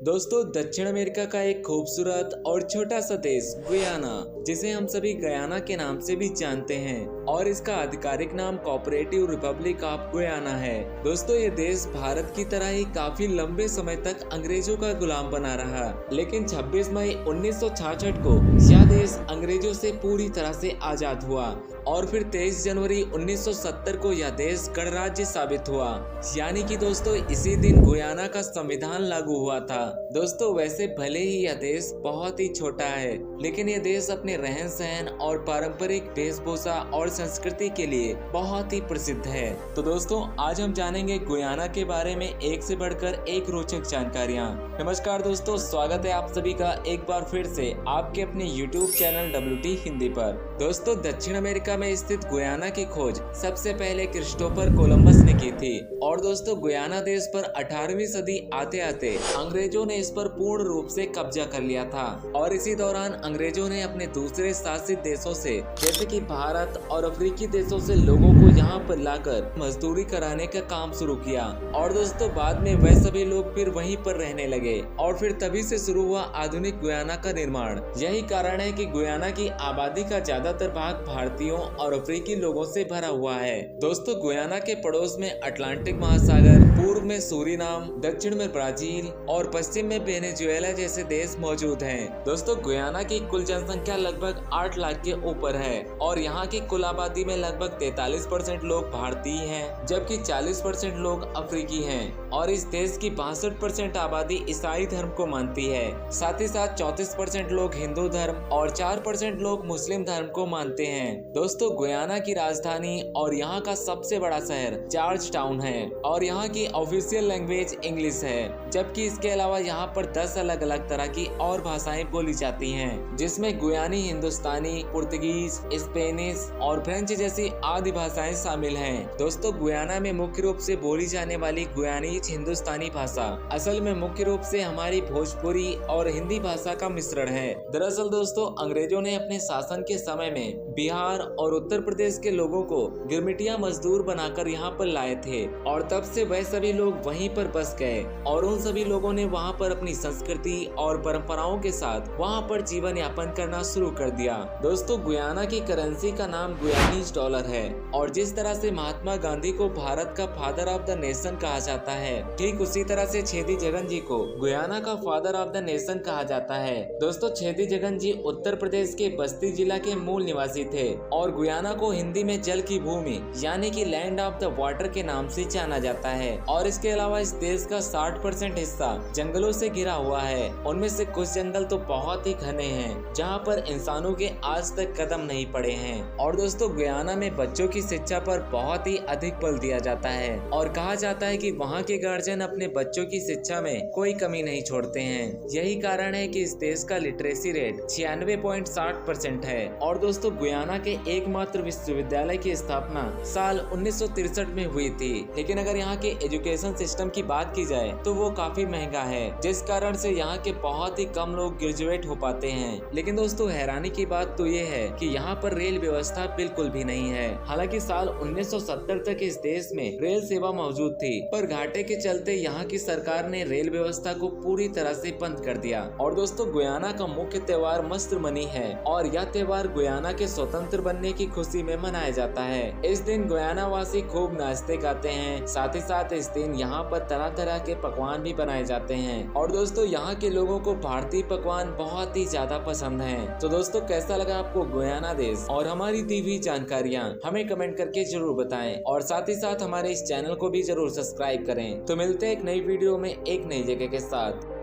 दोस्तों, दक्षिण अमेरिका का एक खूबसूरत और छोटा सा देश गुयाना, जिसे हम सभी गयाना के नाम से भी जानते हैं, और इसका आधिकारिक नाम कोऑपरेटिव रिपब्लिक ऑफ गुयाना है। दोस्तों, ये देश भारत की तरह ही काफी लंबे समय तक अंग्रेजों का गुलाम बना रहा, लेकिन 26 मई 1966 को यह देश अंग्रेजों से पूरी तरह से आजाद हुआ और फिर 23 जनवरी 1970 को यह देश गणराज्य साबित हुआ। यानी कि दोस्तों, इसी दिन गुयाना का संविधान लागू हुआ था। दोस्तों, वैसे भले ही यह देश बहुत ही छोटा है, लेकिन यह देश अपने रहन सहन और पारंपरिक वेशभूषा और संस्कृति के लिए बहुत ही प्रसिद्ध है। तो दोस्तों, आज हम जानेंगे गुयाना के बारे में एक से बढ़कर एक रोचक जानकारियाँ। नमस्कार दोस्तों, स्वागत है आप सभी का एक बार फिर से आपके अपने YouTube चैनल WT हिंदी पर। दोस्तों, दक्षिण अमेरिका में स्थित गुयाना की खोज सबसे पहले क्रिस्टोफर कोलंबस ने की थी, और दोस्तों गुयाना देश पर 18वीं सदी आते आते अंग्रेजों ने इस पर पूर्ण रूप से कब्जा कर लिया था। और इसी दौरान अंग्रेजों ने अपने दूसरे शासित देशों से जैसे कि भारत और अफ्रीकी देशों से लोगों को यहाँ पर लाकर मजदूरी कराने का काम शुरू किया, और दोस्तों बाद में वह सभी लोग फिर वहीं पर रहने लगे, और फिर तभी से शुरू हुआ आधुनिक गुयाना का निर्माण। यही कारण है कि गुयाना की आबादी का ज्यादातर भाग भारतीयों और अफ्रीकी लोगों से भरा हुआ है। दोस्तों, गुयाना के पड़ोस में अटलांटिक महासागर, पूर्व में सूरीनाम, दक्षिण में ब्राजील और पश्चिम में वेनेजुएला जैसे देश मौजूद हैं। दोस्तों, गुयाना की कुल जनसंख्या लगभग 8 लाख के ऊपर है, और यहाँ की कुल आबादी में लगभग 43% लोग भारतीय हैं, जबकि 40% लोग अफ्रीकी हैं, और इस देश की 62% आबादी ईसाई धर्म को मानती है। साथ ही साथ 34% लोग हिंदू धर्म और 4% लोग मुस्लिम धर्म को मानते हैं। दोस्तों, गुयाना की राजधानी और यहाँ का सबसे बड़ा शहर जॉर्ज टाउन है, और यहाँ की ऑफिशियल लैंग्वेज इंग्लिश है, जबकि इसके अलावा यहाँ पर 10 अलग अलग तरह की और भाषाएं बोली जाती हैं, जिसमें गुयानी, हिंदुस्तानी, पुर्तगीज, स्पेनिश और फ्रेंच जैसी आदि भाषाएं शामिल हैं। दोस्तों, गुयाना में मुख्य रूप से बोली जाने वाली गुयानीज हिंदुस्तानी भाषा असल में मुख्य रूप से हमारी भोजपुरी और हिंदी भाषा का मिश्रण है। दरअसल दोस्तों, अंग्रेजों ने अपने शासन के समय में बिहार और उत्तर प्रदेश के लोगों को गिरमिटिया मजदूर बनाकर यहाँ पर लाए थे, और तब से वह सभी लोग वहीं पर बस गए, और उन सभी लोगों ने वहाँ पर अपनी संस्कृति और परंपराओं के साथ वहाँ पर जीवन यापन करना शुरू कर दिया। दोस्तों, गुयाना की करेंसी का नाम गुयानीज डॉलर है, और जिस तरह से महात्मा गांधी को भारत का फादर ऑफ द नेशन कहा जाता है, ठीक उसी तरह से छेदी जगन जी को गुयाना का फादर ऑफ द नेशन कहा जाता है। दोस्तों, छेदी जगन जी उत्तर प्रदेश के बस्ती जिला के मूल निवासी थे, और गुयाना को हिंदी में जल की भूमि यानी कि लैंड ऑफ द वाटर के नाम से जाना जाता है। और इसके अलावा इस देश का 60% हिस्सा जंगलों से घिरा हुआ है। उनमें से कुछ जंगल तो बहुत ही घने हैं, जहां पर इंसानों के आज तक कदम नहीं पड़े हैं। और दोस्तों, गुयाना में बच्चों की शिक्षा पर बहुत ही अधिक बल दिया जाता है, और कहा जाता है कि वहां के गार्जियन अपने बच्चों की शिक्षा में कोई कमी नहीं छोड़ते हैं। यही कारण है कि इस देश का लिटरेसी रेट 96.60% है। और दोस्तों, गुयाना के एकमात्र विश्वविद्यालय की स्थापना साल 1963 में हुई थी, लेकिन अगर यहाँ के एजुकेशन सिस्टम की बात की जाए तो वो काफी महंगा है, जिस कारण से यहाँ के बहुत ही कम लोग ग्रेजुएट हो पाते हैं। लेकिन दोस्तों, हैरानी की बात तो ये है कि यहाँ पर रेल व्यवस्था बिल्कुल भी नहीं है। हालांकि साल 1970 तक इस देश में रेल सेवा मौजूद थी, पर घाटे के चलते यहाँ की सरकार ने रेल व्यवस्था को पूरी तरह से बंद कर दिया। और दोस्तों, गुयाना का मुख्य त्योहार मस्त्रमनी है, और यह त्योहार गुयाना के स्वतंत्र बनने की खुशी में मनाया जाता है। इस दिन गुयाना वासी खूब नाचते गाते हैं। साथ ही साथ इस दिन यहाँ पर तरह तरह के पकवान भी बनाए जाते हैं, और दोस्तों यहाँ के लोगों को भारतीय पकवान बहुत ही ज्यादा पसंद हैं। तो दोस्तों, कैसा लगा आपको गुयाना देश और हमारी दी हुई जानकारियाँ, हमें कमेंट करके जरूर बताएं, और साथ ही साथ हमारे इस चैनल को भी जरूर सब्सक्राइब करें। तो मिलते हैं एक नई वीडियो में एक नई जगह के साथ।